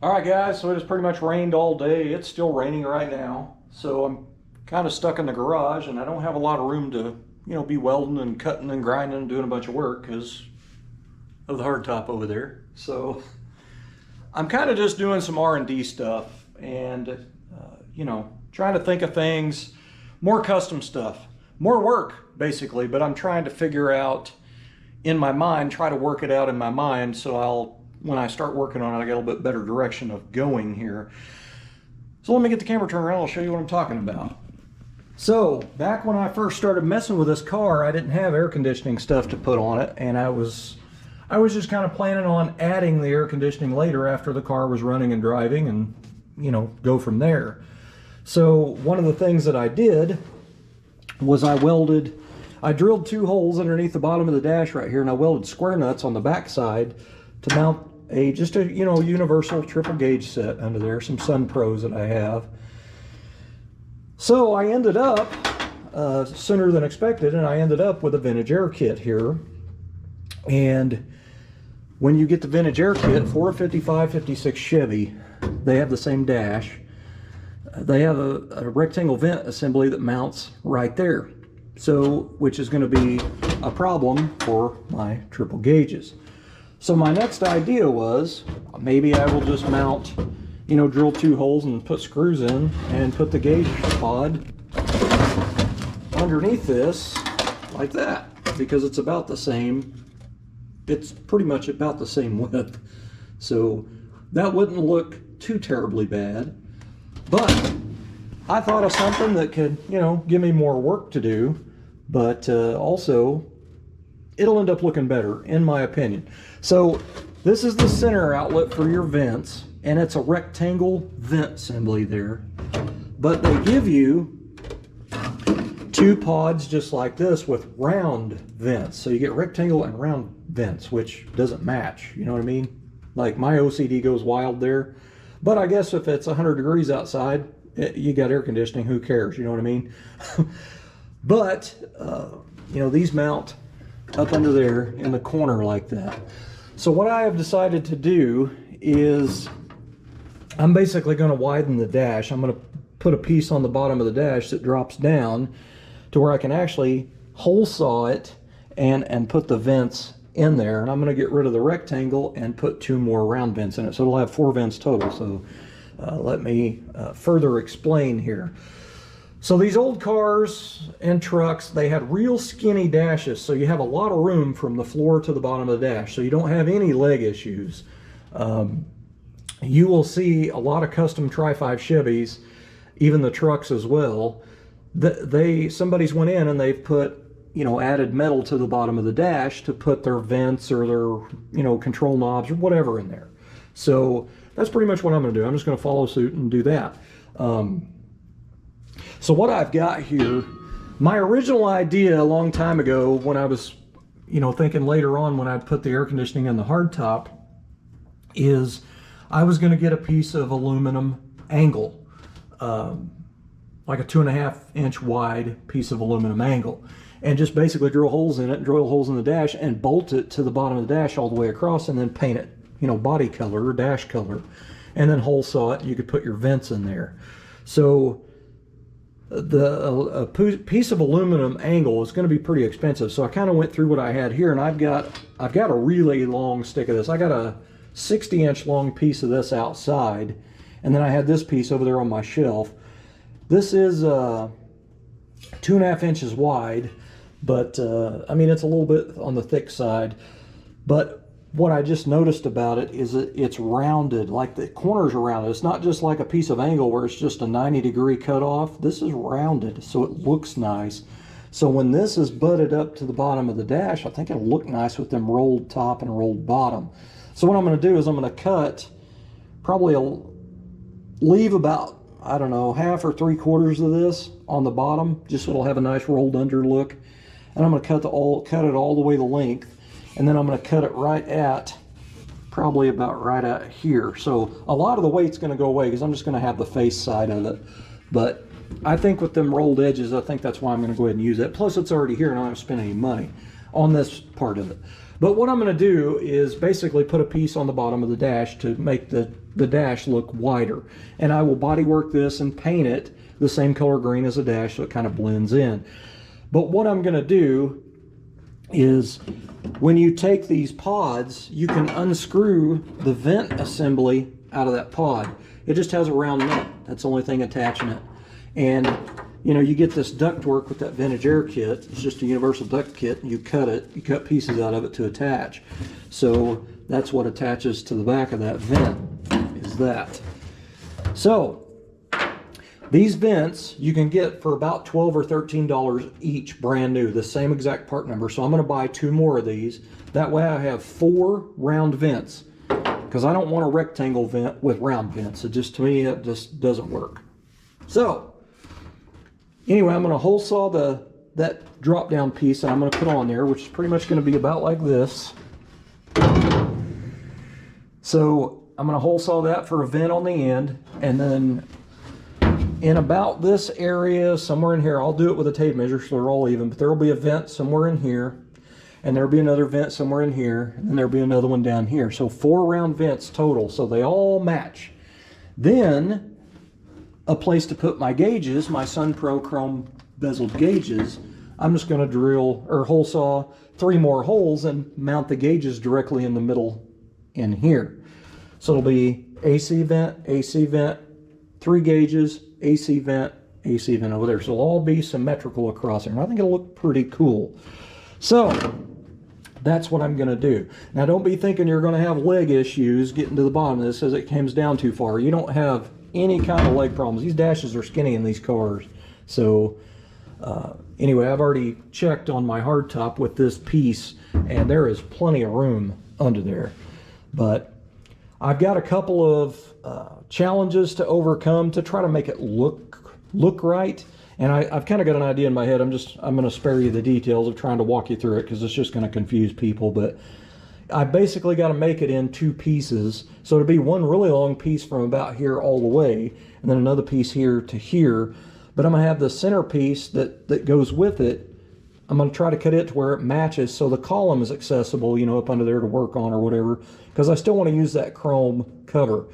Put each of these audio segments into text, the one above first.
All right, guys, so it has pretty much rained all day. It's still raining right now. So I'm kind of stuck in the garage and I don't have a lot of room to, be welding and cutting and grinding and doing a bunch of work because of the hardtop over there. So I'm kind of just doing some R&D stuff and, trying to think of things, more custom stuff, more work basically, but I'm trying to figure out in my mind, try to work it out in my mind so when I start working on it, I get a little bit better direction of going here. So let me get the camera turned around, I'll show you what I'm talking about. So back when I first started messing with this car, I didn't have air conditioning stuff to put on it, and I was just kind of planning on adding the air conditioning later after the car was running and driving and, go from there. So one of the things that I did was I drilled 2 holes underneath the bottom of the dash right here, and I welded square nuts on the back side to mount just a universal triple gauge set under there, some Sun Pros that I have. So I ended up sooner than expected, and I ended up with a vintage air kit here. And when you get the vintage air kit for a 55, 56 Chevy, they have the same dash. They have a rectangle vent assembly that mounts right there, so which is going to be a problem for my triple gauges. So my next idea was maybe I will just mount, drill 2 holes and put screws in and put the gauge pod underneath this like that, because it's about the same. It's pretty much about the same width. So that wouldn't look too terribly bad. But I thought of something that could, give me more work to do, but also it'll end up looking better, in my opinion. So this is the center outlet for your vents, and it's a rectangle vent assembly there. But they give you 2 pods just like this with round vents. So you get rectangle and round vents, which doesn't match, you know what I mean? Like my OCD goes wild there. But I guess if it's 100 degrees outside, you got air conditioning, who cares, you know what I mean? But, these mount up under there in the corner like that. So what I have decided to do is I'm basically going to widen the dash. I'm going to put a piece on the bottom of the dash that drops down to where I can actually hole saw it and put the vents in there. And I'm going to get rid of the rectangle and put 2 more round vents in it. So it'll have 4 vents total. So let me further explain here. So these old cars and trucks, they had real skinny dashes, so you have a lot of room from the floor to the bottom of the dash, so you don't have any leg issues. You will see a lot of custom Tri-5 Chevys, even the trucks as well. Somebody's went in and they've put, added metal to the bottom of the dash to put their vents or their, control knobs or whatever in there. So that's pretty much what I'm going to do. I'm just going to follow suit and do that. So what I've got here, my original idea a long time ago when I was, thinking later on when I'd put the air conditioning in the hardtop, is I was going to get a piece of aluminum angle, like a 2.5 inch wide piece of aluminum angle, and just basically drill holes in it, drill holes in the dash, and bolt it to the bottom of the dash all the way across, and then paint it, body color or dash color, and then hole saw it, and you could put your vents in there. So a piece of aluminum angle is going to be pretty expensive, so I kind of went through what I had here, and I've got a really long stick of this. I got a 60-inch long piece of this outside, and then I had this piece over there on my shelf. This is 2.5 inches wide, but I mean, it's a little bit on the thick side. But what I just noticed about it is that it's rounded, like the corners are rounded. It's not just like a piece of angle where it's just a 90-degree cutoff. This is rounded, so it looks nice. So when this is butted up to the bottom of the dash, I think it'll look nice with them rolled top and rolled bottom. So what I'm going to do is I'm going to cut, leave about, I don't know, 1/2 or 3/4 of this on the bottom, just so it'll have a nice rolled under look. And I'm going to cut it all the way the length. And then I'm going to cut it right at, probably about right at here. So a lot of the weight's going to go away because I'm just going to have the face side of it. But I think with them rolled edges, I think that's why I'm going to go ahead and use it. Plus it's already here and I don't have to spend any money on this part of it. But what I'm going to do is basically put a piece on the bottom of the dash to make the dash look wider. And I will bodywork this and paint it the same color green as the dash so it kind of blends in. But what I'm going to do is when you take these pods, you can unscrew the vent assembly out of that pod. It just has a round nut. That's the only thing attaching it. And you know, you get this ductwork with that vintage air kit. It's just a universal duct kit, and you cut it, you cut pieces out of it to attach. So that's what attaches to the back of that vent, is that. So these vents you can get for about $12 or $13 each, brand new, the same exact part number. So I'm going to buy 2 more of these. That way I have 4 round vents, because I don't want a rectangle vent with round vents. It just, to me, it just doesn't work. So anyway, I'm going to hole saw that drop down piece that I'm going to put on there, which is pretty much going to be about like this. So I'm going to hole saw that for a vent on the end, and then in about this area, somewhere in here, I'll do it with a tape measure so they're all even, but there will be a vent somewhere in here, and there'll be another vent somewhere in here, and then there'll be another one down here. So 4 round vents total, so they all match. Then a place to put my gauges, my Sun Pro chrome bezeled gauges. I'm just going to drill or hole saw 3 more holes and mount the gauges directly in the middle in here. So it'll be AC vent, 3 gauges, AC vent over there. So it'll all be symmetrical across there. And I think it'll look pretty cool. So that's what I'm going to do. Now don't be thinking you're going to have leg issues getting to the bottom of this as it comes down too far. You don't have any kind of leg problems. These dashes are skinny in these cars. So anyway, I've already checked on my hardtop with this piece, and there is plenty of room under there. But I've got a couple of challenges to overcome to try to make it look right. And I've kind of got an idea in my head. I'm going to spare you the details of trying to walk you through it, because it's just going to confuse people. But I basically got to make it in 2 pieces. So it'll be one really long piece from about here all the way, and then another piece here to here. But I'm going to have the center piece that goes with it. I'm going to try to cut it to where it matches so the column is accessible, you know, up under there to work on or whatever, because I still want to use that chrome cover.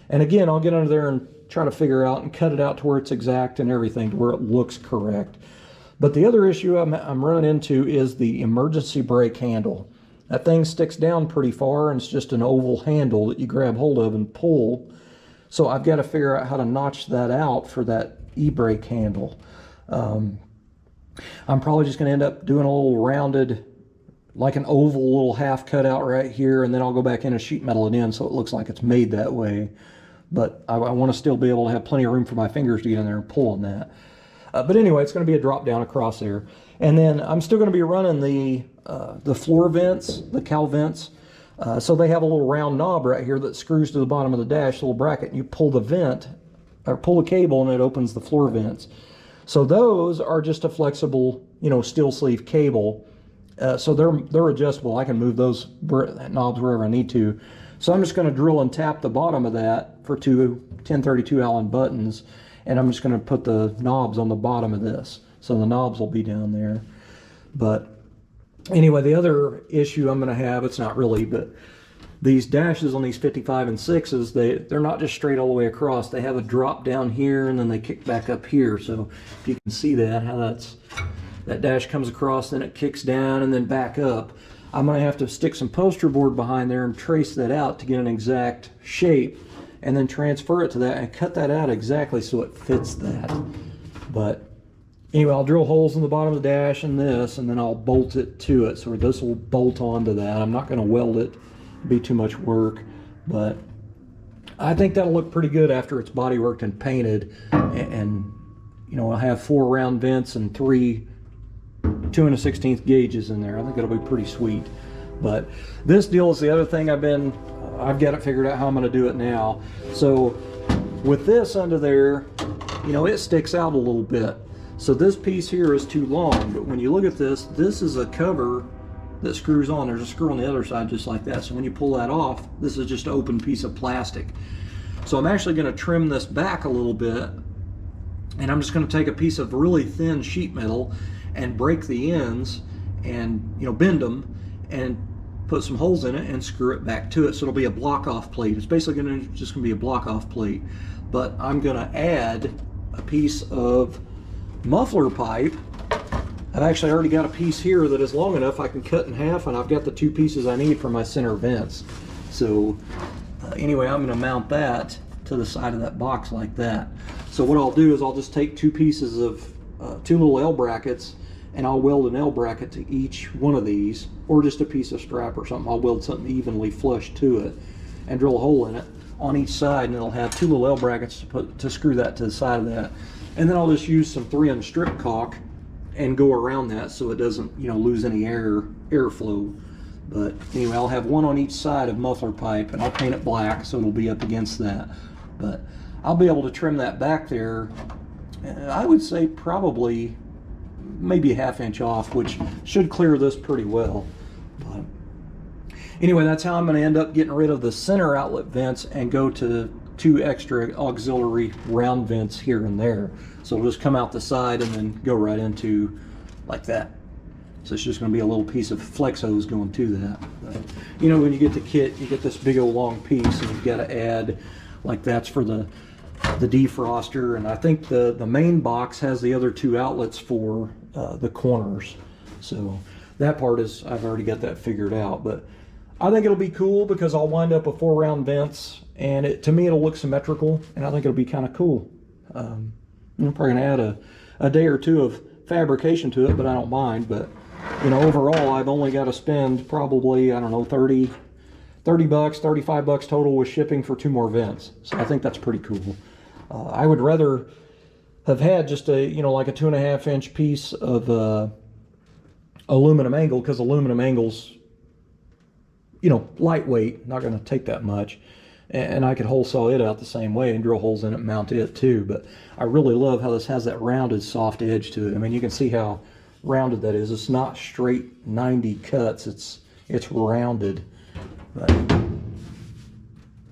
And again, I'll get under there and try to figure out and cut it out to where it's exact and everything, to where it looks correct. But the other issue I'm running into is the emergency brake handle. That thing sticks down pretty far, and it's just an oval handle that you grab hold of and pull. So I've got to figure out how to notch that out for that e-brake handle. I'm probably just going to end up doing a little rounded, like an oval little half cutout right here, and then I'll go back in and sheet metal it in so it looks like it's made that way. But I want to still be able to have plenty of room for my fingers to get in there and pull on that. But anyway, it's going to be a drop down across there. And then I'm still going to be running the floor vents, the cowl vents. So they have a little round knob right here that screws to the bottom of the dash, a little bracket, and you pull the vent, or pull the cable, and it opens the floor vents. So those are just a flexible, you know, steel sleeve cable. So they're adjustable. I can move those knobs wherever I need to. So I'm just going to drill and tap the bottom of that for 2 1032 Allen buttons, and I'm just going to put the knobs on the bottom of this. So the knobs will be down there. But anyway, the other issue I'm going to have, it's not really, but these dashes on these 55 and 6s, they're not just straight all the way across. They have a drop down here, and then they kick back up here. So if you can see that, how that dash comes across, then it kicks down and then back up. I'm going to have to stick some poster board behind there and trace that out to get an exact shape, and then transfer it to that and cut that out exactly so it fits that. But anyway, I'll drill holes in the bottom of the dash and this, and then I'll bolt it to it. So this will bolt onto that. I'm not going to weld it. It'd be too much work, but I think that'll look pretty good after it's body worked and painted. And you know, I'll have 4 round vents and 3 2 1/16 gauges in there. I think it'll be pretty sweet. But this deal is the other thing I've got it figured out how I'm going to do it now. So with this under there, you know, it sticks out a little bit. So this piece here is too long, but when you look at this, this is a cover that screws on. There's a screw on the other side just like that. So when you pull that off, this is just an open piece of plastic. So I'm actually going to trim this back a little bit, and I'm just going to take a piece of really thin sheet metal and break the ends and, you know, bend them and put some holes in it and screw it back to it. So it'll be a block off plate. It's basically just gonna be a block off plate, but I'm gonna add a piece of muffler pipe. I've actually already got a piece here that is long enough I can cut in half, and I've got the 2 pieces I need for my center vents. So anyway, I'm gonna mount that to the side of that box like that. So what I'll do is I'll just take 2 pieces of 2 little L brackets, and I'll weld an L bracket to each one of these, or just a piece of strap or something. I'll weld something evenly flush to it and drill a hole in it on each side, and it'll have 2 little L brackets to screw that to the side of that. And then I'll just use some 3/8 strip caulk and go around that so it doesn't, you know, lose any airflow. But anyway, I'll have one on each side of muffler pipe, and I'll paint it black so it'll be up against that. But I'll be able to trim that back there, I would say probably maybe a 1/2 inch off, which should clear this pretty well. But anyway, that's how I'm going to end up getting rid of the center outlet vents and go to 2 extra auxiliary round vents here and there. So it'll just come out the side and then go right into like that. So it's just going to be a little piece of flex hose going to that. But, you know, when you get the kit, you get this big old long piece, and you've got to add, like that's for the defroster, and I think the main box has the other 2 outlets for the corners. So that part is, I've already got that figured out. But I think it'll be cool because I'll wind up with 4 round vents, and to me it'll look symmetrical, and I think it'll be kind of cool. I'm probably gonna add a day or 2 of fabrication to it, but I don't mind. But you know, overall I've only got to spend probably, I don't know, 30 bucks, 35 bucks total with shipping for 2 more vents. So I think that's pretty cool. I would rather have had just a, you know, like a 2.5 inch piece of aluminum angle, because aluminum angle's, you know, lightweight, not going to take that much, and I could hole saw it out the same way and drill holes in it and mount it too. But I really love how this has that rounded soft edge to it. I mean, you can see how rounded that is. It's not straight 90 cuts, it's rounded. But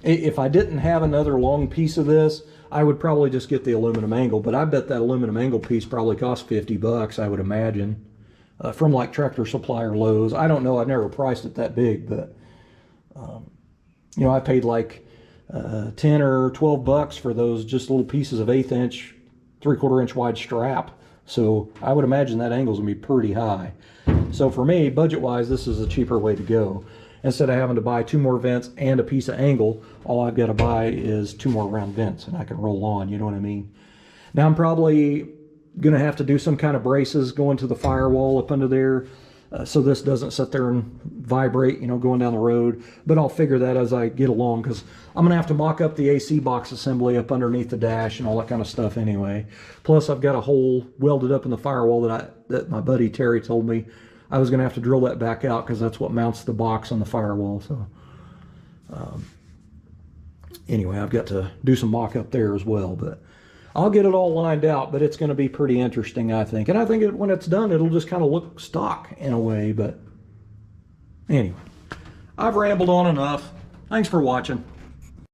if I didn't have another long piece of this, I would probably just get the aluminum angle. But I bet that aluminum angle piece probably cost 50 bucks, I would imagine, from like Tractor Supply or Lowe's. I don't know, I've never priced it that big, but you know, I paid like 10 or 12 bucks for those just little pieces of 1/8 inch, 3/4 inch wide strap. So I would imagine that angle's gonna be pretty high. So for me, budget wise, this is a cheaper way to go. Instead of having to buy 2 more vents and a piece of angle, all I've got to buy is 2 more round vents, and I can roll on, you know what I mean? Now I'm probably gonna have to do some kind of braces going to the firewall up under there, so this doesn't sit there and vibrate, you know, going down the road. But I'll figure that as I get along, because I'm gonna have to mock up the AC box assembly up underneath the dash and all that kind of stuff anyway. Plus I've got a hole welded up in the firewall that my buddy Terry told me I was gonna have to drill that back out, because that's what mounts the box on the firewall. So anyway, I've got to do some mock up there as well. But I'll get it all lined out, but it's going to be pretty interesting, I think. And I think when it's done, it'll just kind of look stock in a way. But anyway, I've rambled on enough. Thanks for watching.